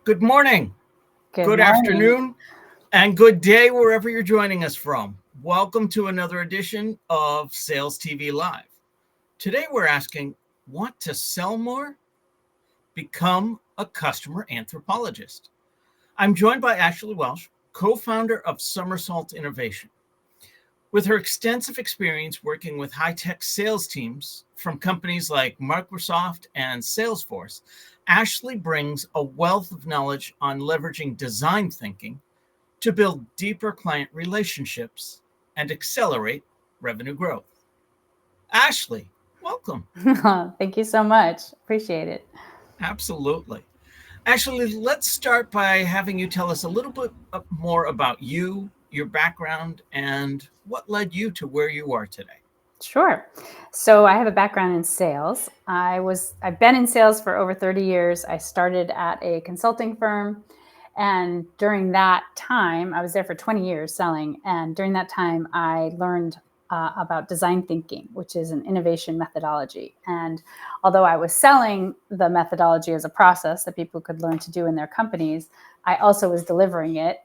Good morning, Good good morning. afternoon, and good day wherever you're joining us from. Welcome to another edition of Sales TV Live. Today we're asking, want to sell more? Become a customer anthropologist. I'm joined by Ashley Welch, co-founder of Somersault Innovation. With her extensive experience working with high-tech sales teams from companies like Microsoft and Salesforce, Ashley brings a wealth of knowledge on leveraging design thinking to build deeper client relationships and accelerate revenue growth. Ashley, welcome. Thank you so much. Appreciate it. Absolutely. Ashley, let's start by having you tell us a little bit more about you, your background, and what led you to where you are today. Sure. So I have a background in sales. I've been in sales for over 30 years. I started at a consulting firm, and during that time, I was there for 20 years selling, and during that time I learned about design thinking, which is an innovation methodology. And although I was selling the methodology as a process that people could learn to do in their companies, I also was delivering it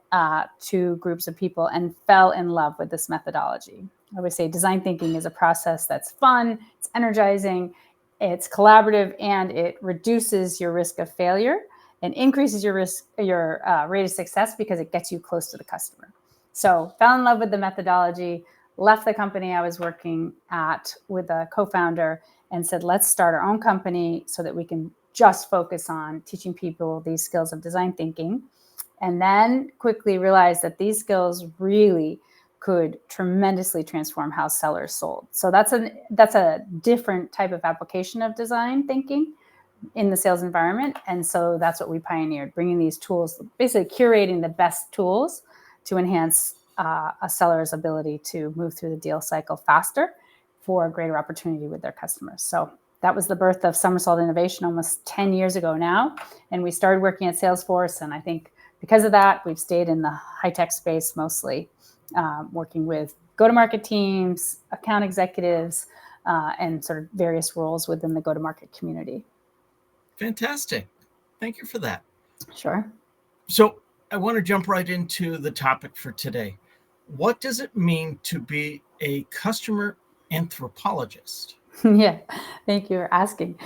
to groups of people and fell in love with this methodology. I would say design thinking is a process that's fun, it's energizing, it's collaborative, and it reduces your risk of failure and increases your rate of success because it gets you close to the customer. So fell in love with the methodology, left the company I was working at with a co-founder and said, let's start our own company so that we can just focus on teaching people these skills of design thinking. And then quickly realized that these skills really could tremendously transform how sellers sold. So that's a different type of application of design thinking in the sales environment. And so that's what we pioneered, bringing these tools, basically curating the best tools to enhance a seller's ability to move through the deal cycle faster for a greater opportunity with their customers. So that was the birth of Somersault Innovation almost 10 years ago now. And we started working at Salesforce. And I think because of that, we've stayed in the high-tech space mostly, working with go-to-market teams, account executives, and sort of various roles within the go-to-market community. Fantastic. Thank you for that. Sure. So I want to jump right into the topic for today. What does it mean to be a customer anthropologist? Yeah, thank you for asking.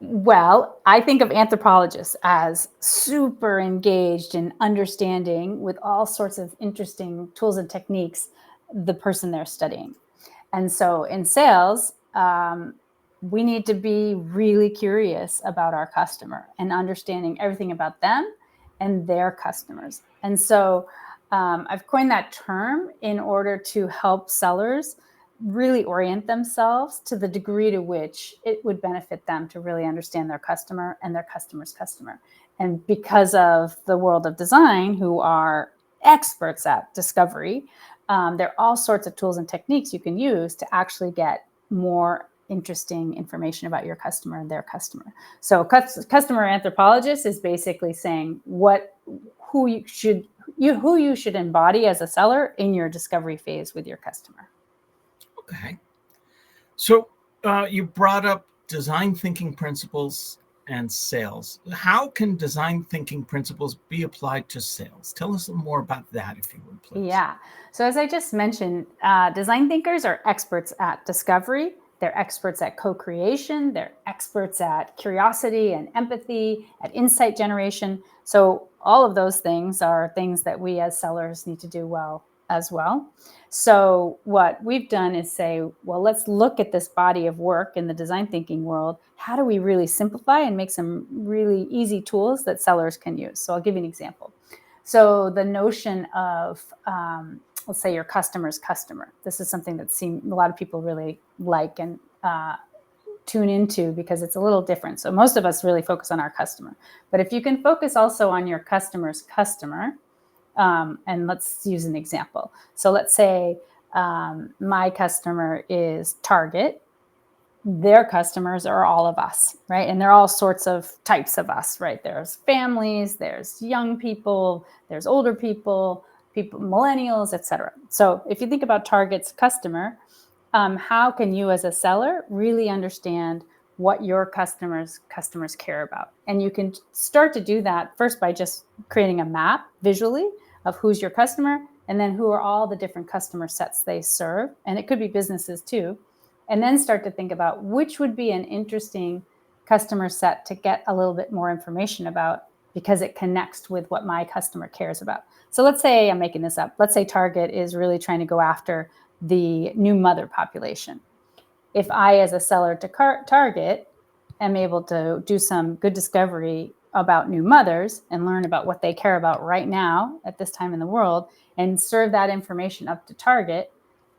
Well, I think of anthropologists as super engaged in understanding with all sorts of interesting tools and techniques the person they're studying. And so in sales, we need to be really curious about our customer and understanding everything about them and their customers. And so I've coined that term in order to help sellers really orient themselves to the degree to which it would benefit them to really understand their customer and their customer's customer. And because of the world of design, who are experts at discovery, there are all sorts of tools and techniques you can use to actually get more interesting information about your customer and their customer. So customer anthropologist is basically saying who you should embody as a seller in your discovery phase with your customer. Okay. So you brought up design thinking principles and sales. How can design thinking principles be applied to sales? Tell us more about that, if you would, please. Yeah. So as I just mentioned, design thinkers are experts at discovery. They're experts at co-creation. They're experts at curiosity and empathy, at insight generation. So all of those things are things that we as sellers need to do well as well. So what we've done is say, well, let's look at this body of work in the design thinking world. How do we really simplify and make some really easy tools that sellers can use? So I'll give you an example. So the notion of, let's say, your customer's customer. This is something that a lot of people really like and tune into because it's a little different. So most of us really focus on our customer. But if you can focus also on your customer's customer, and let's use an example. So let's say my customer is Target. Their customers are all of us, right? And there are all sorts of types of us, right? There's families, there's young people, there's older people, millennials, etc. So if you think about Target's customer, how can you as a seller really understand what your customers care about. And you can start to do that first by just creating a map visually of who's your customer, and then who are all the different customer sets they serve. And it could be businesses too. And then start to think about which would be an interesting customer set to get a little bit more information about, because it connects with what my customer cares about. So let's say, I'm making this up, let's say Target is really trying to go after the new mother population. If I, as a seller to Target, am able to do some good discovery about new mothers and learn about what they care about right now at this time in the world, and serve that information up to Target,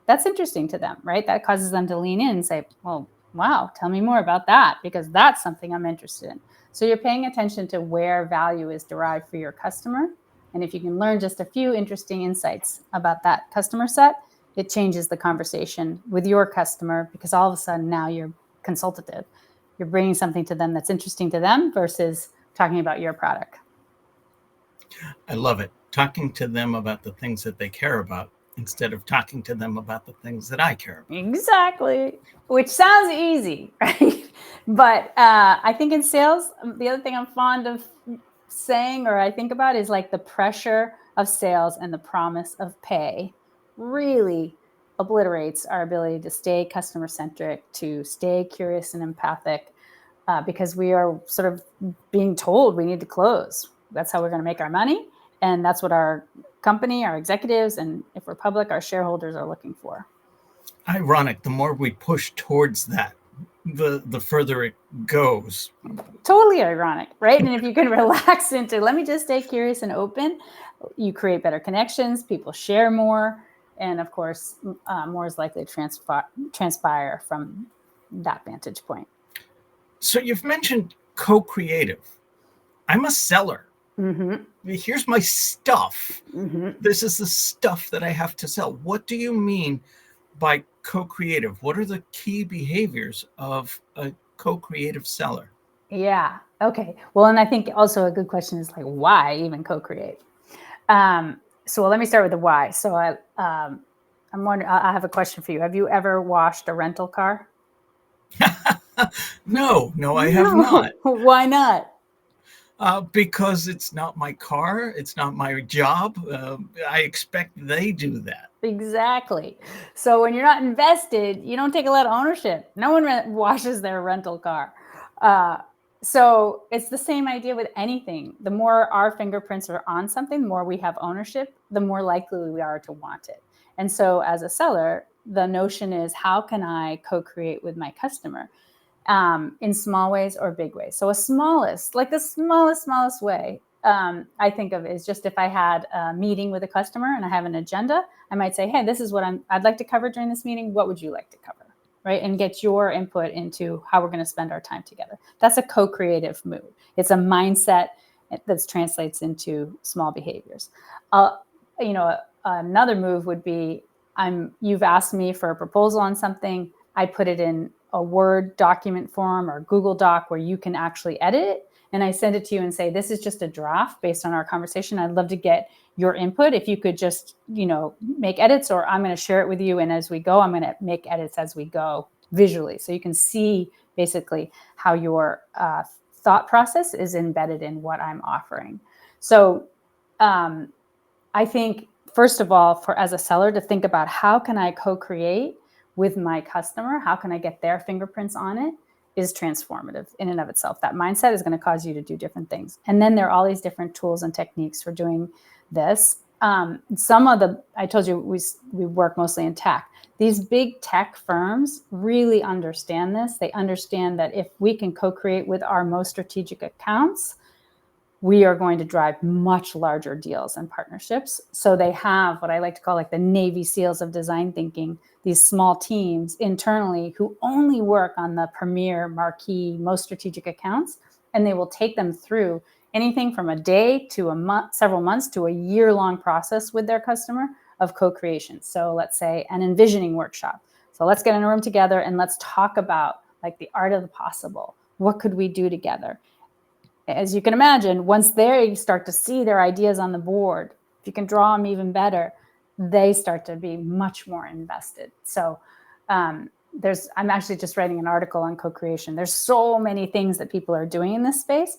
that's interesting to them, right? That causes them to lean in and say, well, wow, tell me more about that, because that's something I'm interested in. So you're paying attention to where value is derived for your customer. And if you can learn just a few interesting insights about that customer set, it changes the conversation with your customer, because all of a sudden now you're consultative. You're bringing something to them that's interesting to them versus talking about your product. I love it. Talking to them about the things that they care about instead of talking to them about the things that I care about. Exactly. Which sounds easy, right? But I think in sales, the other thing I'm fond of saying, or I think about, is like the pressure of sales and the promise of pay really obliterates our ability to stay customer centric, to stay curious and empathic, because we are sort of being told we need to close. That's how we're going to make our money. And that's what our company, our executives, and if we're public, our shareholders are looking for. Ironic, the more we push towards that, the further it goes. Totally ironic, right? And if you can relax into, let me just stay curious and open, you create better connections, people share more, and of course, more is likely to transpire from that vantage point. So you've mentioned co-creative. I'm a seller. Mm-hmm. Here's my stuff. Mm-hmm. This is the stuff that I have to sell. What do you mean by co-creative? What are the key behaviors of a co-creative seller? Yeah. Okay. Well, and I think also a good question is like, why even co-create? So let me start with the why. So I'm wondering, I have a question for you. Have you ever washed a rental car? No, I have not. Why not? Because it's not my car. It's not my job. I expect they do that. Exactly. So when you're not invested, you don't take a lot of ownership. No one washes their rental car. So it's the same idea with anything. The more our fingerprints are on something, the more we have ownership, the more likely we are to want it. And so as a seller, the notion is, how can I co-create with my customer in small ways or big ways? So the smallest way I think of is just if I had a meeting with a customer and I have an agenda, I might say, hey, this is what I'd like to cover during this meeting. What would you like to cover? Right? And get your input into how we're going to spend our time together. That's a co-creative move. It's a mindset that translates into small behaviors. Another move would be, you've asked me for a proposal on something. I put it in a Word document form or Google Doc where you can actually edit it. And I send it to you and say, this is just a draft based on our conversation. I'd love to get your input. If you could just, make edits, or I'm going to share it with you. And as we go, I'm going to make edits as we go visually. So you can see basically how your thought process is embedded in what I'm offering. So I think, first of all, as a seller, to think about, how can I co-create with my customer? How can I get their fingerprints on it? Is transformative in and of itself. That mindset is going to cause you to do different things. And then there are all these different tools and techniques for doing this. I told you we work mostly in tech. These big tech firms really understand this. They understand that if we can co-create with our most strategic accounts, we are going to drive much larger deals and partnerships. So they have what I like to call like the Navy SEALs of design thinking, these small teams internally who only work on the premier, marquee, most strategic accounts, and they will take them through anything from a day to a month, several months to a year-long process with their customer of co-creation. So let's say an envisioning workshop. So let's get in a room together and let's talk about like the art of the possible. What could we do together? As you can imagine, once they start to see their ideas on the board, if you can draw them even better, they start to be much more invested. So I'm actually just writing an article on co-creation. There's so many things that people are doing in this space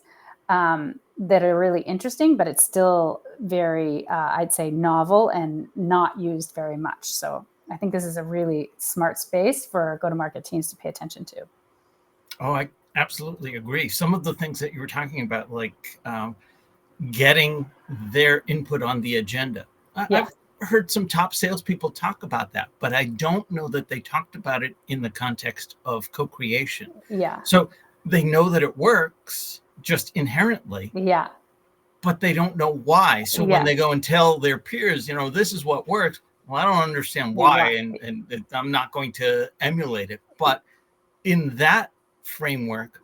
that are really interesting, but it's still very, I'd say, novel and not used very much. So I think this is a really smart space for go-to-market teams to pay attention to. Oh, I absolutely agree. Some of the things that you were talking about, like getting their input on the agenda. Yeah. I've heard some top salespeople talk about that, but I don't know that they talked about it in the context of co-creation. Yeah. So they know that it works just inherently, Yeah. but they don't know why. So when Yeah. they go and tell their peers, this is what works, well, I don't understand why, and I'm not going to emulate it. But in that framework,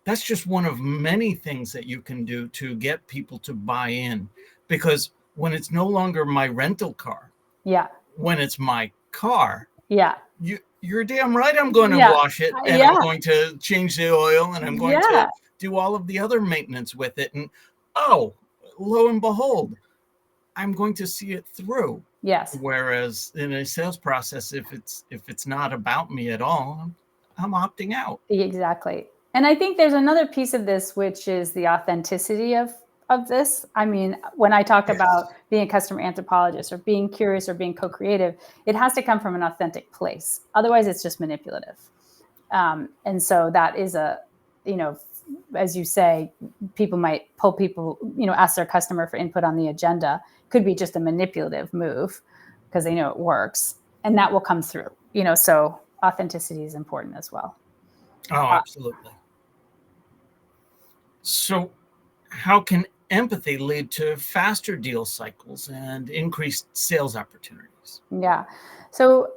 that's just one of many things that you can do to get people to buy in. Because when it's no longer my rental car, Yeah. when it's my car, Yeah. you're damn right I'm going to Yeah. wash it, and Yeah. I'm going to change the oil, and I'm going Yeah. to do all of the other maintenance with it. And oh, lo and behold, I'm going to see it through. Yes. Whereas in a sales process, if it's not about me at all, I'm opting out. Exactly. And I think there's another piece of this, which is the authenticity of this. I mean, when I talk about being a customer anthropologist or being curious or being co-creative, it has to come from an authentic place. Otherwise, it's just manipulative. And so that is as you say, people might ask their customer for input on the agenda. Could be just a manipulative move because they know it works, and that will come through. So authenticity is important as well. Oh, absolutely. So how can empathy lead to faster deal cycles and increased sales opportunities? Yeah. So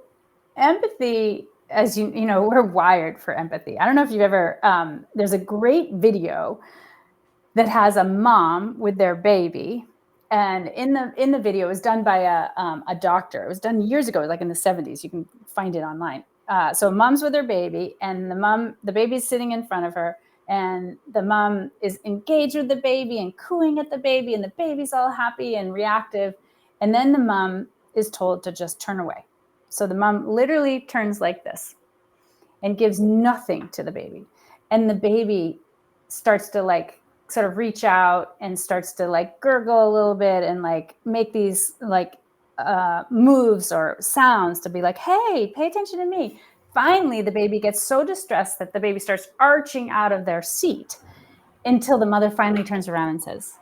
empathy, as we're wired for empathy. I don't know if you've ever, there's a great video that has a mom with their baby. And in the video, it was done by a doctor. It was done years ago, like in the 70s. You can find it online. So mom's with her baby, and the baby's sitting in front of her, and the mom is engaged with the baby and cooing at the baby, and the baby's all happy and reactive. And then the mom is told to just turn away. So the mom literally turns like this and gives nothing to the baby. And the baby starts to sort of reach out and starts to gurgle a little bit and make these moves or sounds to be like, hey, pay attention to me. Finally, the baby gets so distressed that the baby starts arching out of their seat until the mother finally turns around and says,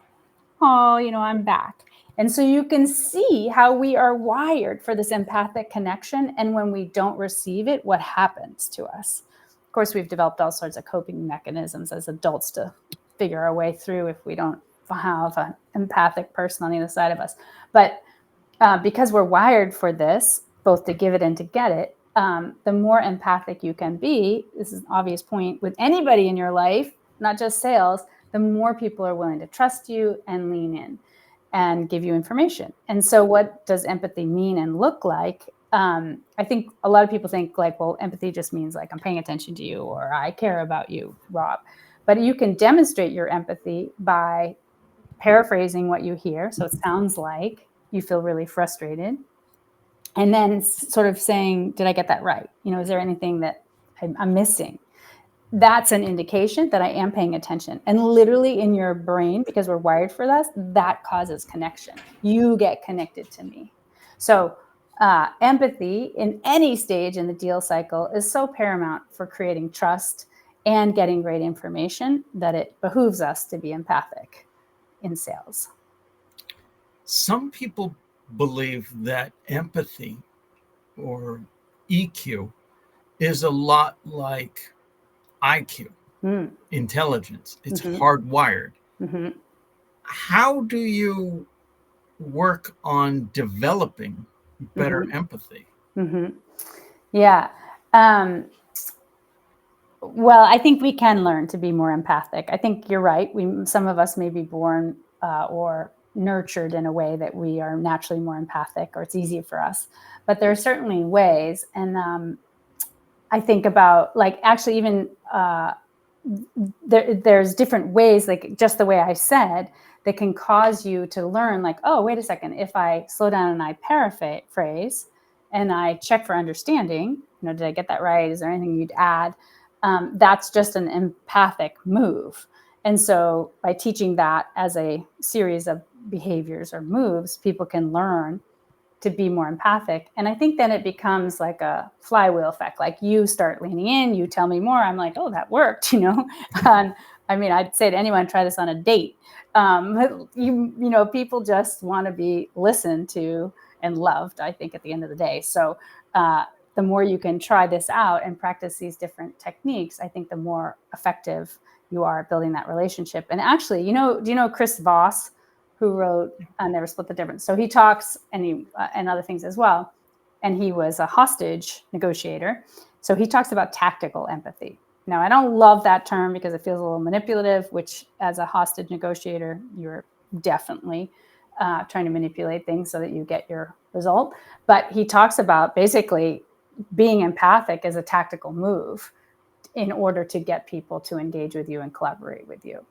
oh, I'm back. And so you can see how we are wired for this empathic connection. And when we don't receive it, what happens to us? Of course, we've developed all sorts of coping mechanisms as adults to figure our way through if we don't have an empathic person on the other side of us. But because we're wired for this, both to give it and to get it, the more empathic you can be, this is an obvious point with anybody in your life, not just sales, the more people are willing to trust you and lean in and give you information. And so what does empathy mean and look like? I think a lot of people think well, empathy just means I'm paying attention to you or I care about you, Rob. But you can demonstrate your empathy by paraphrasing what you hear. So it sounds like you feel really frustrated. And then sort of saying, did I get that right? Is there anything that I'm missing? That's an indication that I am paying attention. And literally in your brain, because we're wired for this, that causes connection. You get connected to me. So empathy in any stage in the deal cycle is so paramount for creating trust and getting great information that it behooves us to be empathic in sales. Some people believe that empathy or EQ is a lot like IQ, intelligence. It's hardwired. How do you work on developing better empathy? Yeah. Well, I think we can learn to be more empathic. I think you're right. Some of us may be born or nurtured in a way that we are naturally more empathic, or it's easier for us. But there are certainly ways. And I think about actually even there's different ways, just the way I said, that can cause you to learn oh, wait a second, if I slow down and I paraphrase and I check for understanding, did I get that right? Is there anything you'd add? That's just an empathic move. And so by teaching that as a series of behaviors or moves, people can learn to be more empathic. And I think then it becomes like a flywheel effect. Like you start leaning in, you tell me more. I'm like, oh, that worked, And I mean, I'd say to anyone, try this on a date. But people just want to be listened to and loved, I think, at the end of the day. So the more you can try this out and practice these different techniques, I think the more effective you are at building that relationship. And actually, do you know Chris Voss, who wrote Never Split the Difference? So he talks and other things as well. And he was a hostage negotiator. So he talks about tactical empathy. Now, I don't love that term because it feels a little manipulative, which as a hostage negotiator, you're definitely trying to manipulate things so that you get your result. But he talks about basically being empathic as a tactical move in order to get people to engage with you and collaborate with you.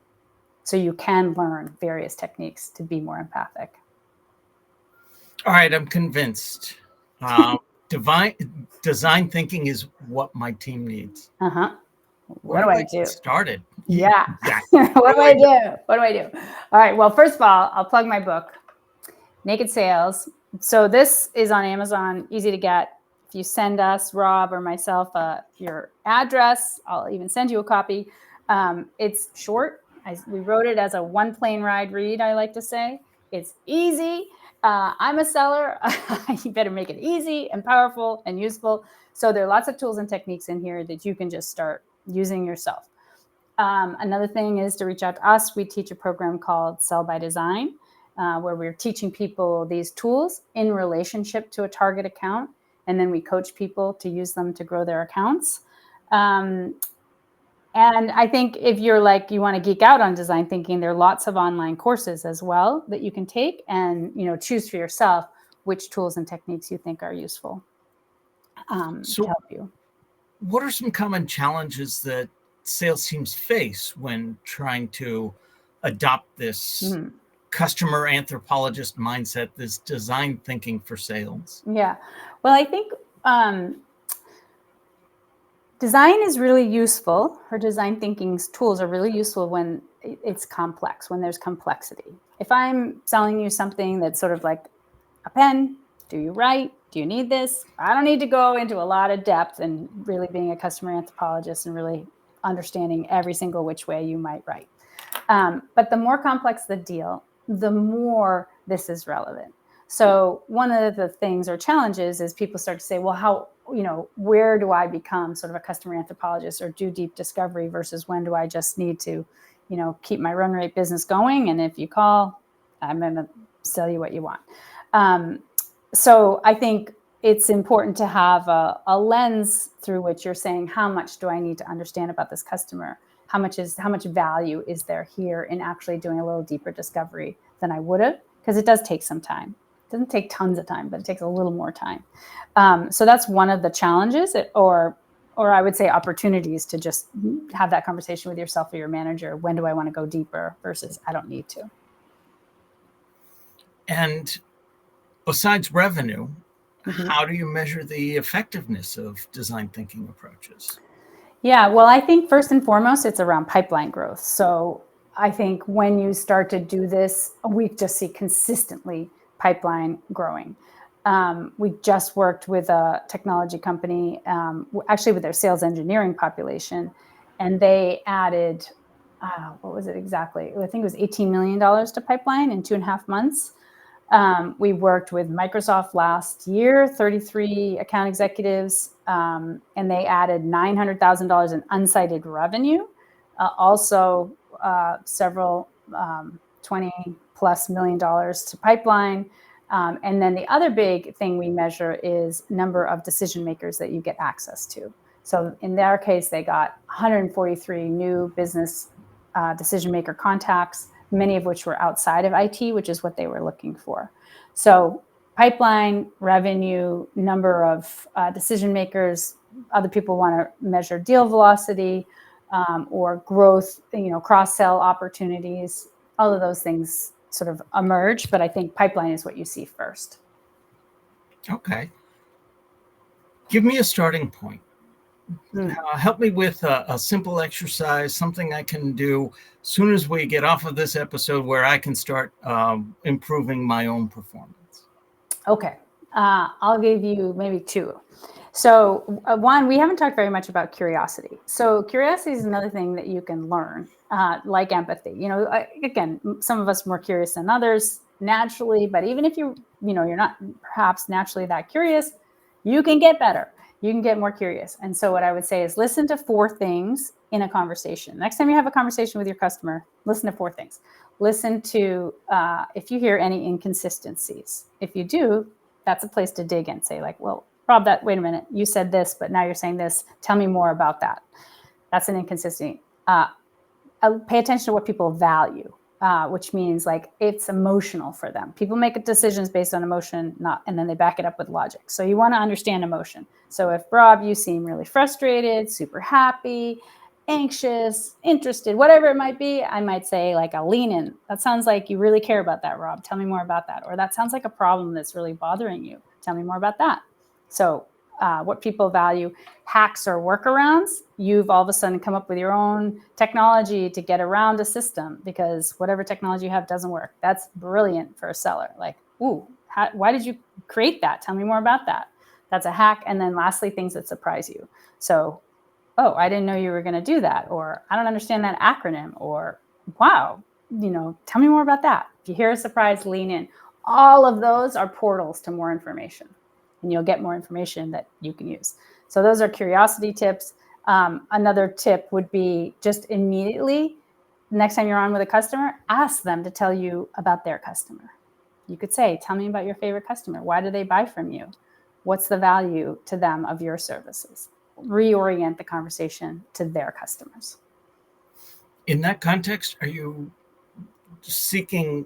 So you can learn various techniques to be more empathic. All right, I'm convinced. Design thinking is what my team needs. What do I do? Get started. Yeah. What do I do? What do I do? All right. Well, first of all, I'll plug my book, Naked Sales. So this is on Amazon, easy to get. If you send us, Rob or myself, your address, I'll even send you a copy. It's short. We wrote it as a one plane ride read, I like to say. It's easy. I'm a seller. You better make it easy and powerful and useful. So there are lots of tools and techniques in here that you can just start using yourself. Another thing is to reach out to us. We teach a program called Sell by Design, where we're teaching people these tools in relationship to a target account. And then we coach people to use them to grow their accounts. And I think if you're like, you want to geek out on design thinking, there are lots of online courses as well that you can take and, choose for yourself which tools and techniques you think are useful to help you. What are some common challenges that sales teams face when trying to adopt this customer anthropologist mindset, this design thinking for sales? Yeah. Well, I think design is really useful, or design thinking tools are really useful when it's complex, when there's complexity. If I'm selling you something that's sort of like a pen, do you write? Do you need this? I don't need to go into a lot of depth and really being a customer anthropologist and really understanding every single which way you might write. But the more complex the deal, the more this is relevant. So one of the things or challenges is people start to say, well, where do I become sort of a customer anthropologist or do deep discovery versus when do I just need to, keep my run rate business going? And if you call, I'm going to sell you what you want. So I think it's important to have a lens through which you're saying, how much do I need to understand about this customer? How much value is there here in actually doing a little deeper discovery than I would have? Because it does take some time. It doesn't take tons of time, but it takes a little more time. So that's one of the challenges, or I would say opportunities to just have that conversation with yourself or your manager. When do I want to go deeper versus I don't need to? And besides revenue, how do you measure the effectiveness of design thinking approaches? Yeah, well, I think first and foremost, it's around pipeline growth. So I think when you start to do this, we just see consistently pipeline growing. We just worked with a technology company, actually with their sales engineering population, and they added, what was it exactly? I think it was $18 million to pipeline in 2.5 months. We worked with Microsoft last year, 33 account executives, and they added $900,000 in unsighted revenue. Also, several $20+ million to pipeline. And then the other big thing we measure is number of decision makers that you get access to. So in their case, they got 143 new business decision maker contacts, many of which were outside of IT, which is what they were looking for. So pipeline, revenue, number of decision makers. Other people want to measure deal velocity or growth, cross-sell opportunities. All of those things sort of emerge, but I think pipeline is what you see first. Okay. Give me a starting point. Help me with a simple exercise, something I can do as soon as we get off of this episode where I can start improving my own performance. Okay. I'll give you maybe two. So one, we haven't talked very much about curiosity. So curiosity is another thing that you can learn, like empathy. Again, some of us more curious than others naturally, but even if you're not perhaps naturally that curious, you can get better. You can get more curious. And so what I would say is listen to 4 things in a conversation. Next time you have a conversation with your customer, listen to 4 things. Listen to if you hear any inconsistencies. If you do, that's a place to dig in. Say like, well, Rob, wait a minute, you said this, but now you're saying this. Tell me more about that. That's an inconsistency. Pay attention to what people value, which means like it's emotional for them. People make decisions based on emotion, and then they back it up with logic. So you want to understand emotion. So if Rob, you seem really frustrated, super happy, anxious, interested, whatever it might be, I might say like I'll lean in. That sounds like you really care about that, Rob. Tell me more about that. Or that sounds like a problem that's really bothering you. Tell me more about that. So what people value, hacks or workarounds, you've all of a sudden come up with your own technology to get around a system because whatever technology you have doesn't work. That's brilliant for a seller. Like, ooh, why did you create that? Tell me more about that. That's a hack. And then lastly, things that surprise you. So, oh, I didn't know you were going to do that. Or I don't understand that acronym. Or, wow, tell me more about that. If you hear a surprise, lean in. All of those are portals to more information. And you'll get more information that you can use. So those are curiosity tips. Another tip would be just immediately, next time you're on with a customer, ask them to tell you about their customer. You could say, tell me about your favorite customer. Why do they buy from you? What's the value to them of your services? Reorient the conversation to their customers. In that context, are you seeking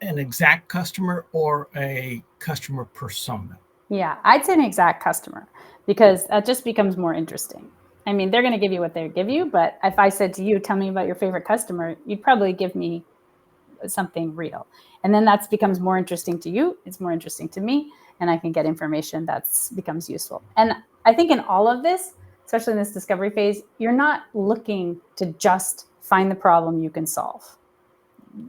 an exact customer or a customer persona? Yeah, I'd say an exact customer because that just becomes more interesting. I mean, they're going to give you what they give you, but if I said to you, tell me about your favorite customer, you'd probably give me something real. And then that becomes more interesting to you. It's more interesting to me, and I can get information that becomes useful. And I think in all of this, especially in this discovery phase, you're not looking to just find the problem you can solve.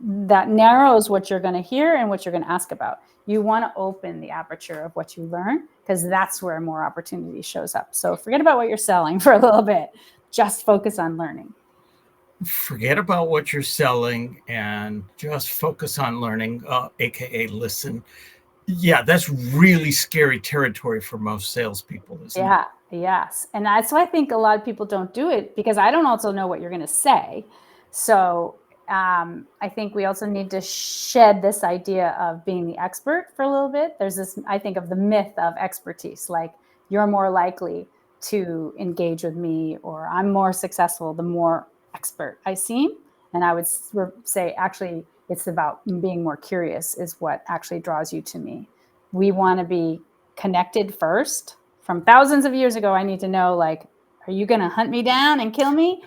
That narrows what you're going to hear and what you're going to ask about. You want to open the aperture of what you learn because that's where more opportunity shows up. So forget about what you're selling for a little bit. Just focus on learning. Forget about what you're selling and just focus on learning, aka listen. Yeah, that's really scary territory for most salespeople, isn't it? Yes. And that's why I think a lot of people don't do it because I don't also know what you're going to say. So I think we also need to shed this idea of being the expert for a little bit. There's this, I think, of the myth of expertise, like you're more likely to engage with me or I'm more successful the more expert I seem. And I would say, actually, it's about being more curious is what actually draws you to me. We want to be connected first. From thousands of years ago, I need to know, like, are you going to hunt me down and kill me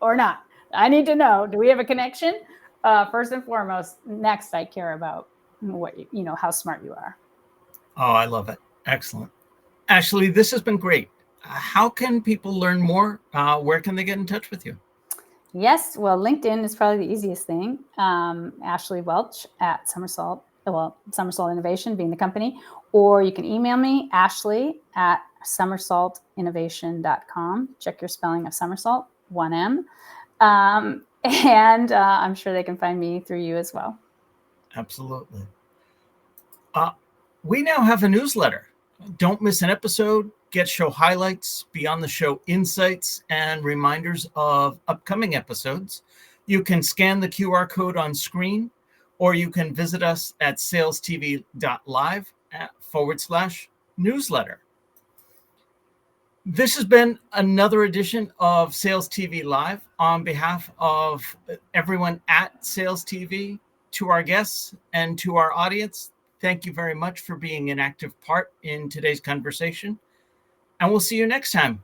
or not? I need to know, do we have a connection? First and foremost, next, I care about how smart you are. Oh, I love it. Excellent. Ashley, this has been great. How can people learn more? Where can they get in touch with you? Yes, well, LinkedIn is probably the easiest thing. Ashley Welch at Somersault Innovation being the company, or you can email me, Ashley at somersaultinnovation.com. Check your spelling of somersault, 1M. And I'm sure they can find me through you as well. Absolutely. We now have a newsletter. Don't miss an episode. Get show highlights, beyond the show insights, and reminders of upcoming episodes. You can scan the QR code on screen, or you can visit us at salestv.live/newsletter. This has been another edition of Sales TV Live. On behalf of everyone at Sales TV, to our guests and to our audience, thank you very much for being an active part in today's conversation. And we'll see you next time.